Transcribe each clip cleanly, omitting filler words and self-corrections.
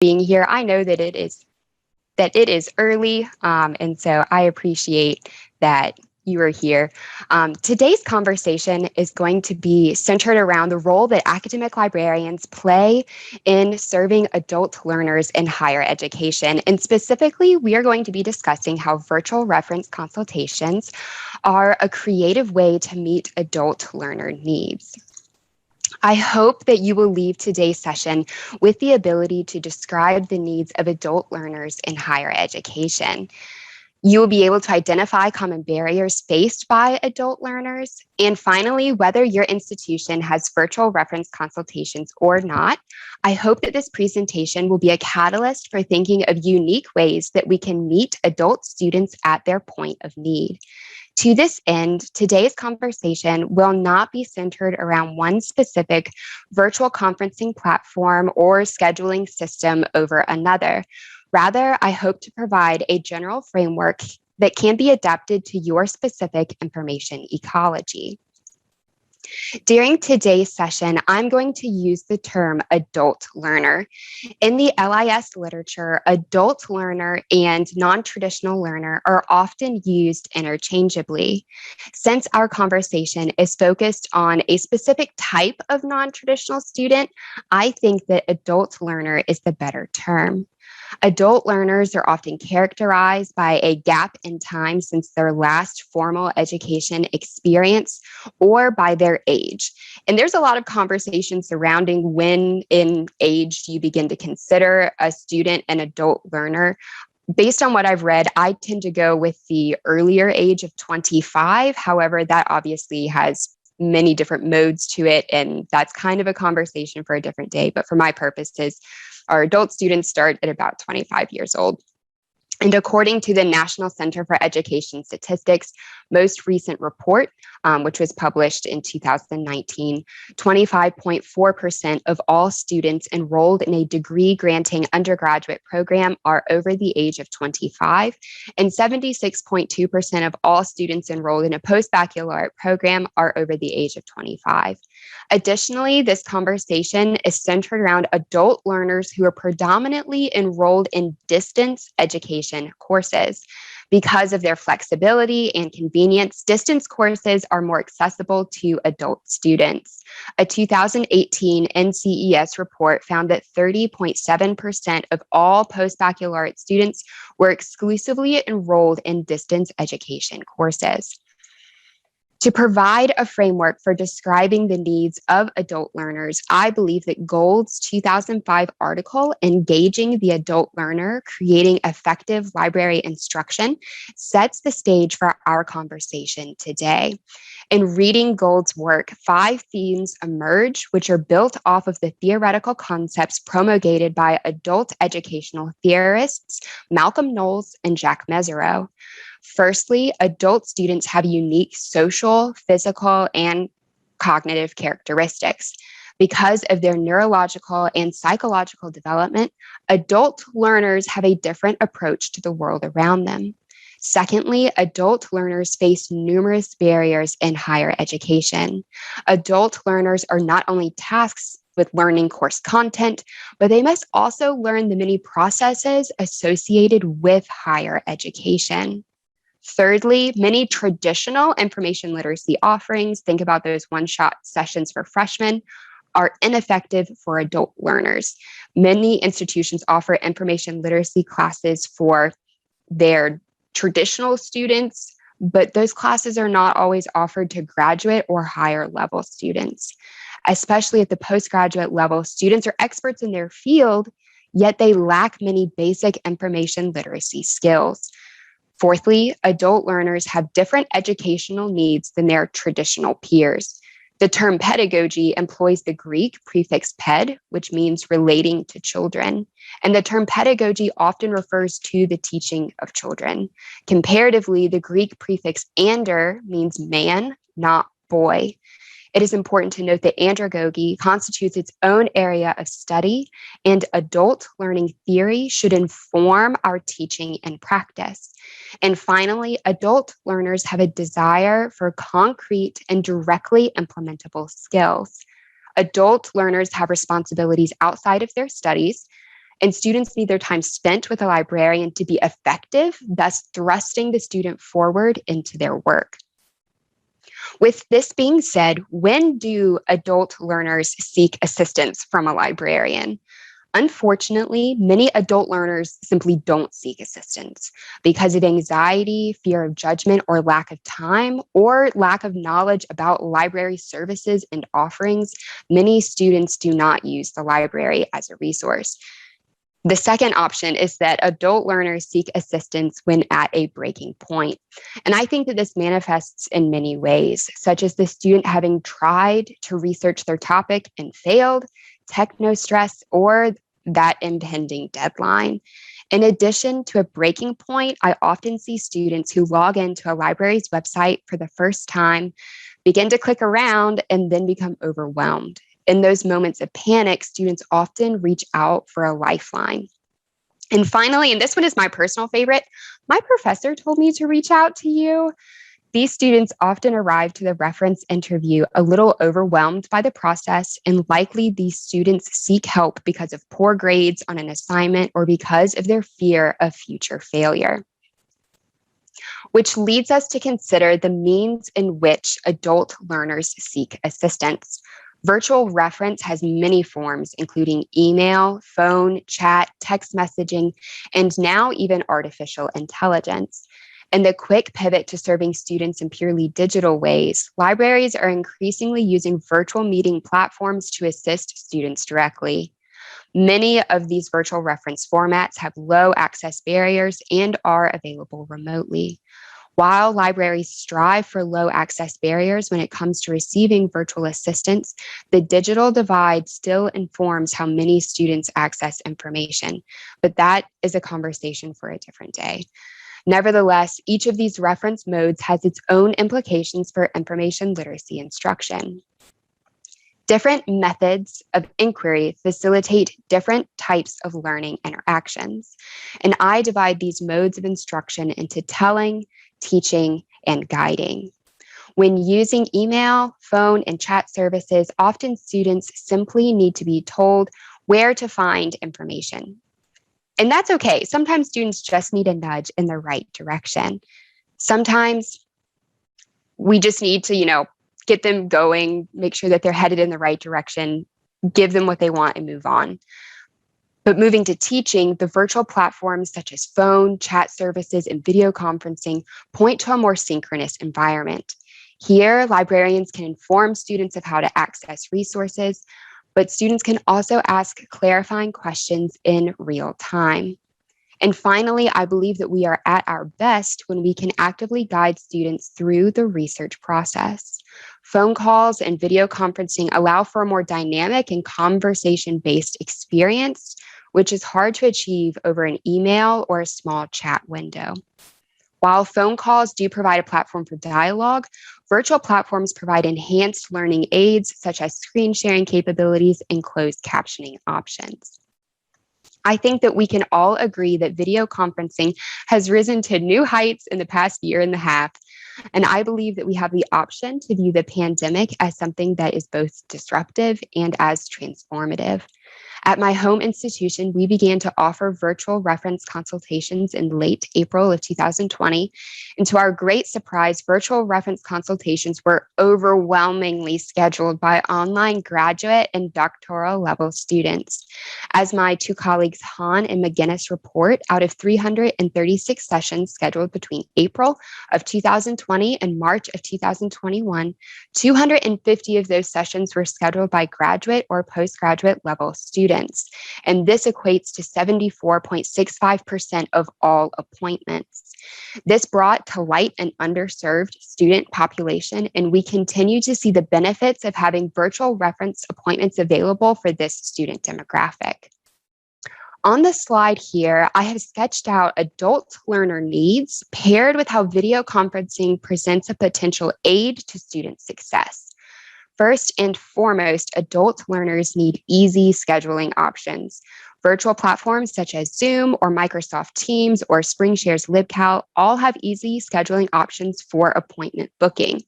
being here. I know that it is early, and so I appreciate that you are here. Today's conversation is going to be centered around the role that academic librarians play in serving adult learners in higher education. And specifically, we are going to be discussing how virtual reference consultations are a creative way to meet adult learner needs. I hope that you will leave today's session with the ability to describe the needs of adult learners in higher education. You will be able to identify common barriers faced by adult learners. And finally, whether your institution has virtual reference consultations or not, I hope that this presentation will be a catalyst for thinking of unique ways that we can meet adult students at their point of need. To this end, today's conversation will not be centered around one specific virtual conferencing platform or scheduling system over another. Rather, I hope to provide a general framework that can be adapted to your specific information ecology. During today's session, I'm going to use the term adult learner. In the LIS literature, adult learner and non-traditional learner are often used interchangeably. Since our conversation is focused on a specific type of non-traditional student, I think that adult learner is the better term. Adult learners are often characterized by a gap in time since their last formal education experience or by their age. And there's a lot of conversation surrounding when in age you begin to consider a student an adult learner. Based on what I've read, I tend to go with the earlier age of 25. However, that obviously has many different modes to it, and that's kind of a conversation for a different day. But for my purposes, our adult students start at about 25 years old. And according to the National Center for Education Statistics' most recent report, which was published in 2019, 25.4% of all students enrolled in a degree-granting undergraduate program are over the age of 25, and 76.2% of all students enrolled in a post-baccalaureate program are over the age of 25. Additionally, this conversation is centered around adult learners who are predominantly enrolled in distance education courses. Because of their flexibility and convenience, distance courses are more accessible to adult students. A 2018 NCES report found that 30.7% of all post-baccalaureate students were exclusively enrolled in distance education courses. To provide a framework for describing the needs of adult learners, I believe that Gould's 2005 article, Engaging the Adult Learner, Creating Effective Library Instruction, sets the stage for our conversation today. In reading Gould's work, 5 themes emerge, which are built off of the theoretical concepts promulgated by adult educational theorists Malcolm Knowles and Jack Mesereau. Firstly, adult students have unique social, physical, and cognitive characteristics. Because of their neurological and psychological development, adult learners have a different approach to the world around them. Secondly, adult learners face numerous barriers in higher education. Adult learners are not only tasked with learning course content, but they must also learn the many processes associated with higher education. Thirdly, many traditional information literacy offerings, think about those one-shot sessions for freshmen, are ineffective for adult learners. Many institutions offer information literacy classes for their traditional students, but those classes are not always offered to graduate or higher level students. Especially at the postgraduate level, students are experts in their field, yet they lack many basic information literacy skills. Fourthly, adult learners have different educational needs than their traditional peers. The term pedagogy employs the Greek prefix ped, which means relating to children. And the term pedagogy often refers to the teaching of children. Comparatively, the Greek prefix ander means man, not boy. It is important to note that andragogy constitutes its own area of study, and adult learning theory should inform our teaching and practice. And finally, adult learners have a desire for concrete and directly implementable skills. Adult learners have responsibilities outside of their studies, And students need their time spent with a librarian to be effective, thus thrusting the student forward into their work. With this being said, when do adult learners seek assistance from a librarian? Unfortunately, many adult learners simply don't seek assistance because of anxiety, fear of judgment, or lack of time, or lack of knowledge about library services and offerings. Many students do not use the library as a resource. The second option is that adult learners seek assistance when at a breaking point. And I think that this manifests in many ways, such as the student having tried to research their topic and failed, techno stress, or that impending deadline. In addition to a breaking point, I often see students who log into a library's website for the first time, begin to click around, and then become overwhelmed. In those moments of panic, students often reach out for a lifeline. And finally, and this one is my personal favorite, my professor told me to reach out to you. These students often arrive to the reference interview a little overwhelmed by the process, and likely these students seek help because of poor grades on an assignment or because of their fear of future failure. Which leads us to consider the means in which adult learners seek assistance. Virtual reference has many forms, including email, phone, chat, text messaging, and now even artificial intelligence. In the quick pivot to serving students in purely digital ways, libraries are increasingly using virtual meeting platforms to assist students directly. Many of these virtual reference formats have low access barriers and are available remotely. While libraries strive for low access barriers when it comes to receiving virtual assistance, the digital divide still informs how many students access information. But that is a conversation for a different day. Nevertheless, each of these reference modes has its own implications for information literacy instruction. Different methods of inquiry facilitate different types of learning interactions. And I divide these modes of instruction into telling, teaching, and guiding. When using email, phone, and chat services, often students simply need to be told where to find information. And that's okay. Sometimes students just need a nudge in the right direction. Sometimes we just need to, get them going, make sure that they're headed in the right direction, give them what they want, and move on. But moving to teaching, the virtual platforms such as phone, chat services, and video conferencing point to a more synchronous environment. Here, librarians can inform students of how to access resources, but students can also ask clarifying questions in real time. And finally, I believe that we are at our best when we can actively guide students through the research process. Phone calls and video conferencing allow for a more dynamic and conversation-based experience, which is hard to achieve over an email or a small chat window. While phone calls do provide a platform for dialogue, virtual platforms provide enhanced learning aids such as screen sharing capabilities and closed captioning options. I think that we can all agree that video conferencing has risen to new heights in the past year and a half. And I believe that we have the option to view the pandemic as something that is both disruptive and as transformative. At my home institution, we began to offer virtual reference consultations in late April of 2020. And to our great surprise, virtual reference consultations were overwhelmingly scheduled by online graduate and doctoral level students. As my two colleagues, Hahn and McGinnis, report, out of 336 sessions scheduled between April of 2020 and March of 2021, 250 of those sessions were scheduled by graduate or postgraduate level students. And this equates to 74.65% of all appointments. This brought to light an underserved student population, and we continue to see the benefits of having virtual reference appointments available for this student demographic. On the slide here, I have sketched out adult learner needs paired with how video conferencing presents a potential aid to student success. First and foremost, adult learners need easy scheduling options. Virtual platforms such as Zoom or Microsoft Teams or SpringShare's LibCal all have easy scheduling options for appointment booking.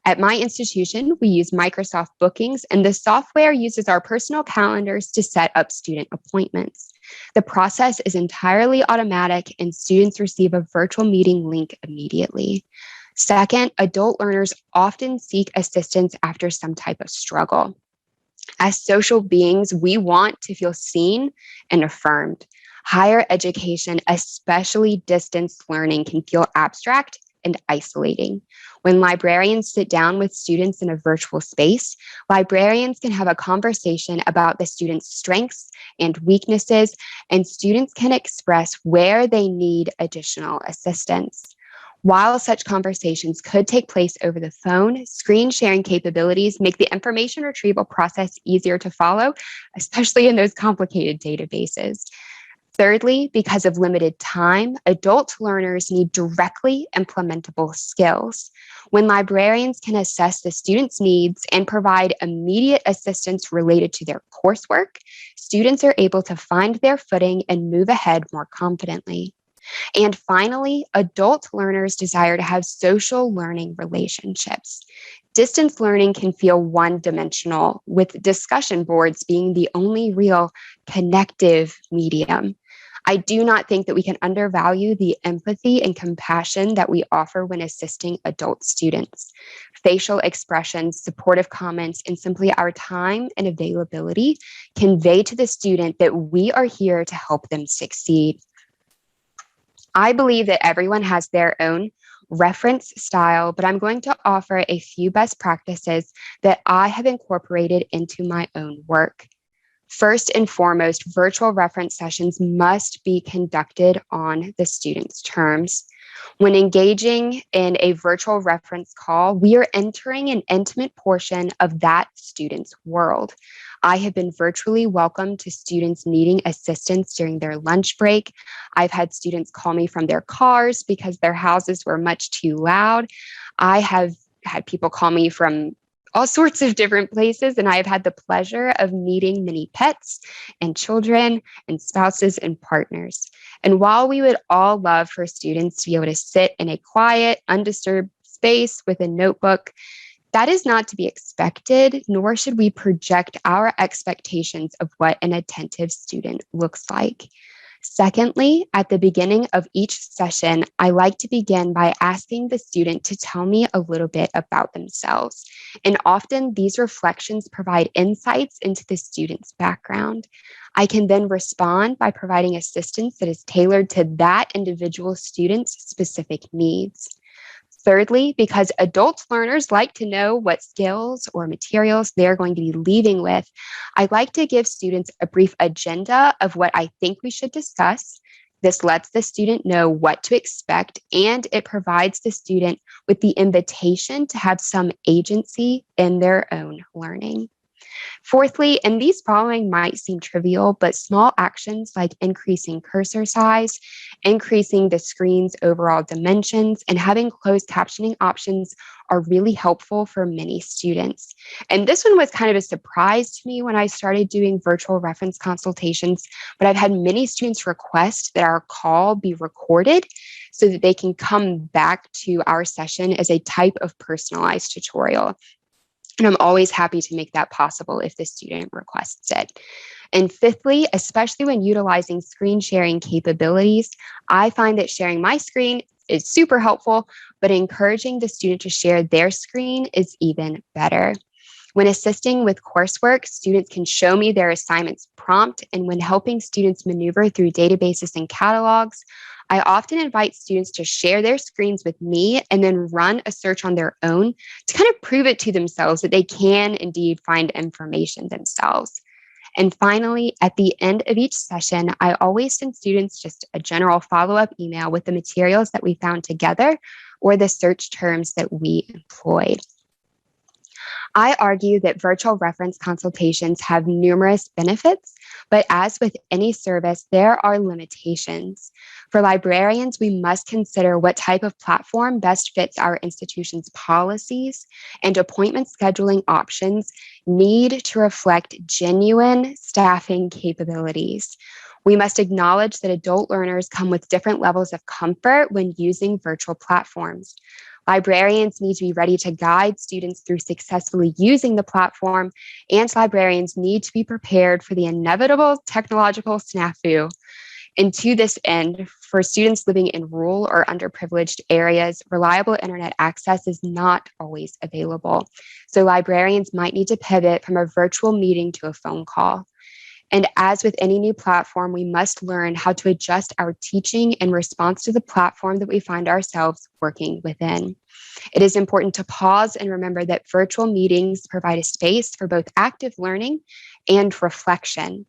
At my institution, we use Microsoft Bookings, and the software uses our personal calendars to set up student appointments. The process is entirely automatic and students receive a virtual meeting link immediately. Second, adult learners often seek assistance after some type of struggle. As social beings, we want to feel seen and affirmed. Higher education, especially distance learning, can feel abstract and isolating. When librarians sit down with students in a virtual space, librarians can have a conversation about the students' strengths and weaknesses, and students can express where they need additional assistance. While such conversations could take place over the phone, screen sharing capabilities make the information retrieval process easier to follow, especially in those complicated databases. Thirdly, because of limited time, adult learners need directly implementable skills. When librarians can assess the students' needs and provide immediate assistance related to their coursework, students are able to find their footing and move ahead more confidently. And finally, adult learners desire to have social learning relationships. Distance learning can feel one-dimensional, with discussion boards being the only real connective medium. I do not think that we can undervalue the empathy and compassion that we offer when assisting adult students. Facial expressions, supportive comments, and simply our time and availability convey to the student that we are here to help them succeed. I believe that everyone has their own reference style, but I'm going to offer a few best practices that I have incorporated into my own work. First and foremost, virtual reference sessions must be conducted on the student's terms. When engaging in a virtual reference call, we are entering an intimate portion of that student's world. I have been virtually welcomed to students needing assistance during their lunch break. I've had students call me from their cars because their houses were much too loud. I have had people call me from all sorts of different places, and I have had the pleasure of meeting many pets and children and spouses and partners. And while we would all love for students to be able to sit in a quiet, undisturbed space with a notebook, that is not to be expected, nor should we project our expectations of what an attentive student looks like. Secondly, at the beginning of each session, I like to begin by asking the student to tell me a little bit about themselves. And often these reflections provide insights into the student's background. I can then respond by providing assistance that is tailored to that individual student's specific needs. Thirdly, because adult learners like to know what skills or materials they're going to be leaving with, I like to give students a brief agenda of what I think we should discuss. This lets the student know what to expect, and it provides the student with the invitation to have some agency in their own learning. Fourthly, and these following might seem trivial, but small actions like increasing cursor size, increasing the screen's overall dimensions, and having closed captioning options are really helpful for many students. And this one was kind of a surprise to me when I started doing virtual reference consultations, but I've had many students request that our call be recorded so that they can come back to our session as a type of personalized tutorial. And I'm always happy to make that possible if the student requests it. And fifthly, especially when utilizing screen sharing capabilities, I find that sharing my screen is super helpful, but encouraging the student to share their screen is even better. When assisting with coursework, students can show me their assignments prompt, and when helping students maneuver through databases and catalogs, I often invite students to share their screens with me and then run a search on their own to kind of prove it to themselves that they can indeed find information themselves. And finally, at the end of each session, I always send students just a general follow-up email with the materials that we found together or the search terms that we employed. I argue that virtual reference consultations have numerous benefits, but as with any service, there are limitations. For librarians, we must consider what type of platform best fits our institution's policies, and appointment scheduling options need to reflect genuine staffing capabilities. We must acknowledge that adult learners come with different levels of comfort when using virtual platforms. Librarians need to be ready to guide students through successfully using the platform, and librarians need to be prepared for the inevitable technological snafu. And to this end, for students living in rural or underprivileged areas, reliable internet access is not always available. So librarians might need to pivot from a virtual meeting to a phone call. And as with any new platform, we must learn how to adjust our teaching in response to the platform that we find ourselves working within. It is important to pause and remember that virtual meetings provide a space for both active learning and reflection.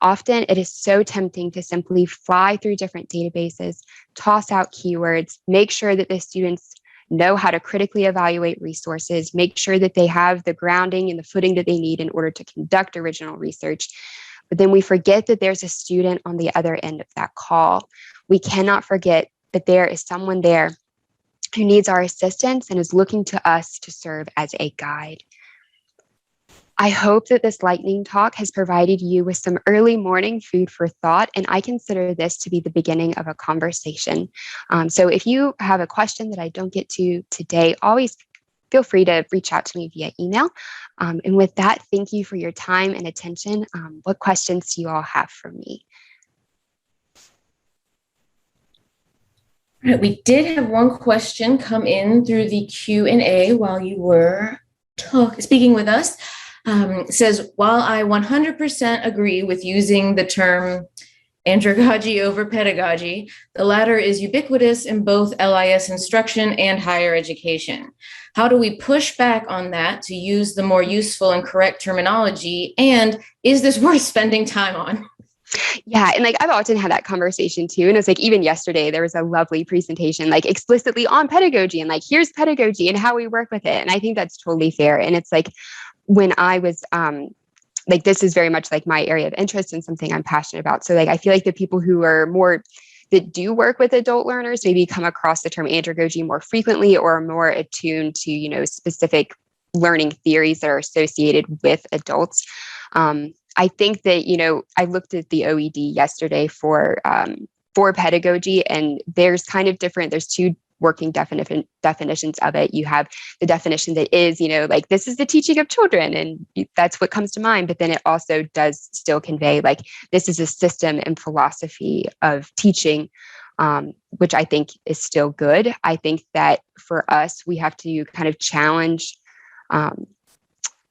Often it is so tempting to simply fly through different databases, toss out keywords, make sure that the students know how to critically evaluate resources, make sure that they have the grounding and the footing that they need in order to conduct original research. But then we forget that there's a student on the other end of that call. We cannot forget that there is someone there who needs our assistance and is looking to us to serve as a guide. I hope that this lightning talk has provided you with some early morning food for thought, and I consider this to be the beginning of a conversation. So if you have a question that I don't get to today, always feel free to reach out to me via email. And with that, thank you for your time and attention. What questions do you all have for me? All right, we did have one question come in through the Q&A while you were speaking with us. It says, while I 100% agree with using the term andragogy over pedagogy, the latter is ubiquitous in both LIS instruction and higher education. How do we push back on that to use the more useful and correct terminology? And is this worth spending time on? Yeah, and like I've often had that conversation too. And it's like even yesterday, there was a lovely presentation like explicitly on pedagogy and like here's pedagogy and how we work with it. And I think that's totally fair. And it's like when I was like this is very much like my area of interest and something I'm passionate about. So like I feel like the people who are more that do work with adult learners maybe come across the term andragogy more frequently or are more attuned to, you know, specific learning theories that are associated with adults. I think that, you know, I looked at the OED yesterday for pedagogy, and there's kind of different, there's two working definitions of it. You have the definition that is, you know, like this is the teaching of children, and that's what comes to mind. But then it also does still convey like this is a system and philosophy of teaching, which I think is still good. I think that for us, we have to kind of challenge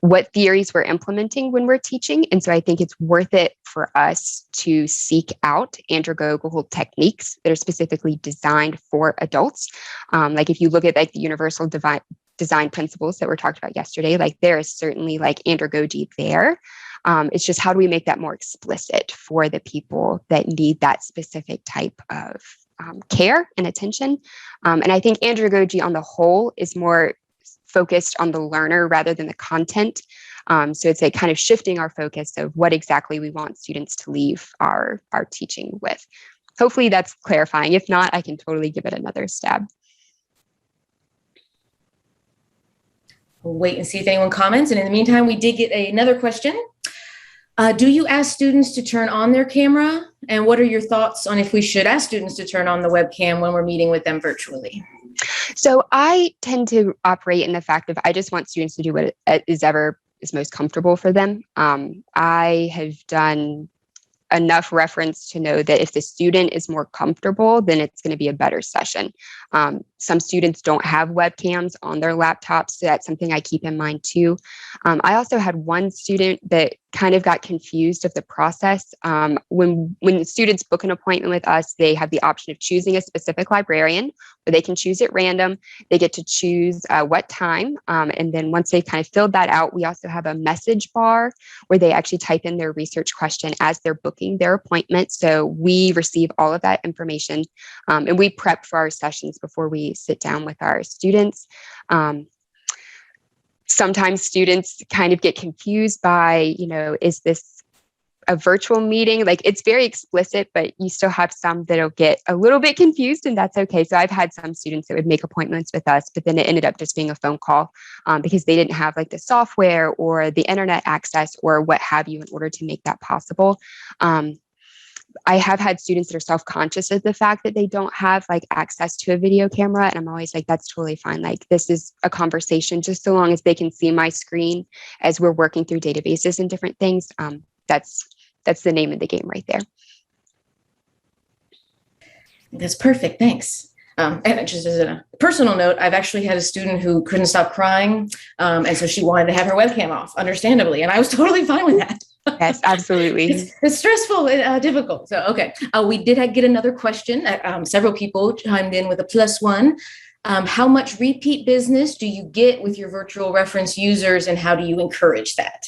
what theories we're implementing when we're teaching. And so I think it's worth it for us to seek out andragogical techniques that are specifically designed for adults. Like if you look at like the universal design principles that were talked about yesterday, like there is certainly like andragogy there. It's just how do we make that more explicit for the people that need that specific type of care and attention. And I think andragogy on the whole is more focused on the learner rather than the content. So it's like kind of shifting our focus of what exactly we want students to leave our teaching with. Hopefully that's clarifying. If not, I can totally give it another stab. We'll wait and see if anyone comments. And in the meantime, we did get another question. Do you ask students to turn on their camera? And what are your thoughts on if we should ask students to turn on the webcam when we're meeting with them virtually? So I tend to operate in the fact of I just want students to do what is most comfortable for them. I have done enough reference to know that if the student is more comfortable, then it's going to be a better session. Some students don't have webcams on their laptops, so that's something I keep in mind too. I also had one student that kind of got confused of the process. When students book an appointment with us, they have the option of choosing a specific librarian, or they can choose at random. They get to choose what time. And then once they've kind of filled that out, we also have a message bar where they actually type in their research question as they're booking their appointment. So we receive all of that information, and we prep for our sessions before we sit down with our students. Sometimes students kind of get confused by, you know, is this a virtual meeting? Like it's very explicit, but you still have some that'll get a little bit confused, and that's okay. So I've had some students that would make appointments with us, but then it ended up just being a phone call because they didn't have like the software or the internet access or what have you in order to make that possible. I have had students that are self-conscious of the fact that they don't have like access to a video camera. And I'm always like, that's totally fine. Like this is a conversation, just so long as they can see my screen as we're working through databases and different things. That's the name of the game right there. That's perfect. Thanks. And just as a personal note, I've actually had a student who couldn't stop crying. And so she wanted to have her webcam off, understandably. And I was totally fine with that. Yes, absolutely. It's stressful and difficult. So, okay. We did get another question. Several people chimed in with a +1. How much repeat business do you get with your virtual reference users, and how do you encourage that?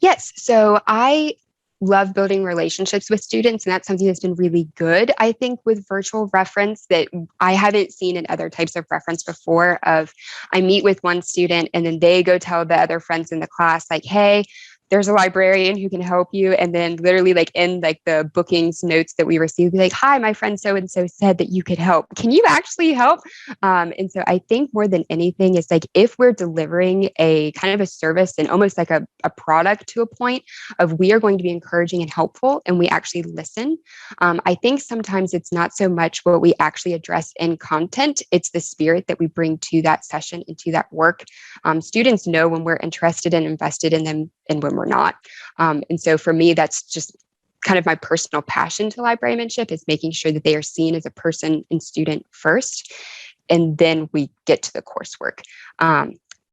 Yes. So I love building relationships with students, and that's something that's been really good, I think, with virtual reference that I haven't seen in other types of reference before. Of I meet with one student and then they go tell the other friends in the class, like, hey, there's a librarian who can help you. And then literally like in like the bookings notes that we receive, be like, hi, my friend so-and-so said that you could help. Can you actually help? And so I think more than anything is like, if we're delivering a kind of a service and almost like a product to a point of we are going to be encouraging and helpful and we actually listen. I think sometimes it's not so much what we actually address in content, it's the spirit that we bring to that session and to that work. Students know when we're interested and invested in them and when we're not. And so for me, that's just kind of my personal passion to librarianship, is making sure that they are seen as a person and student first, and then we get to the coursework.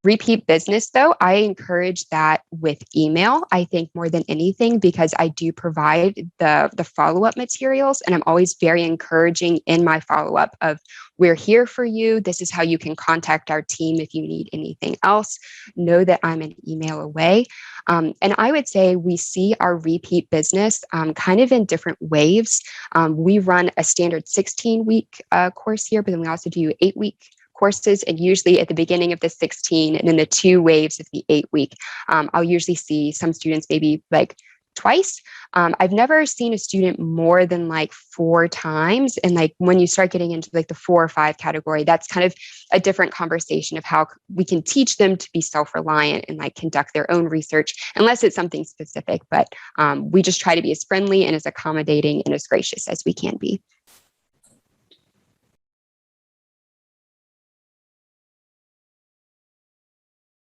Repeat business, though, I encourage that with email, I think, more than anything, because I do provide the follow-up materials, and I'm always very encouraging in my follow-up of, we're here for you. This is how you can contact our team if you need anything else. Know that I'm an email away. And I would say we see our repeat business kind of in different waves. We run a standard 16-week course here, but then we also do 8-week courses, and usually at the beginning of the 16 and then the 2 waves of the 8-week, I'll usually see some students maybe like twice. I've never seen a student more than like 4 times. And like when you start getting into like the 4 or 5 category, that's kind of a different conversation of how we can teach them to be self-reliant and like conduct their own research, unless it's something specific. But we just try to be as friendly and as accommodating and as gracious as we can be.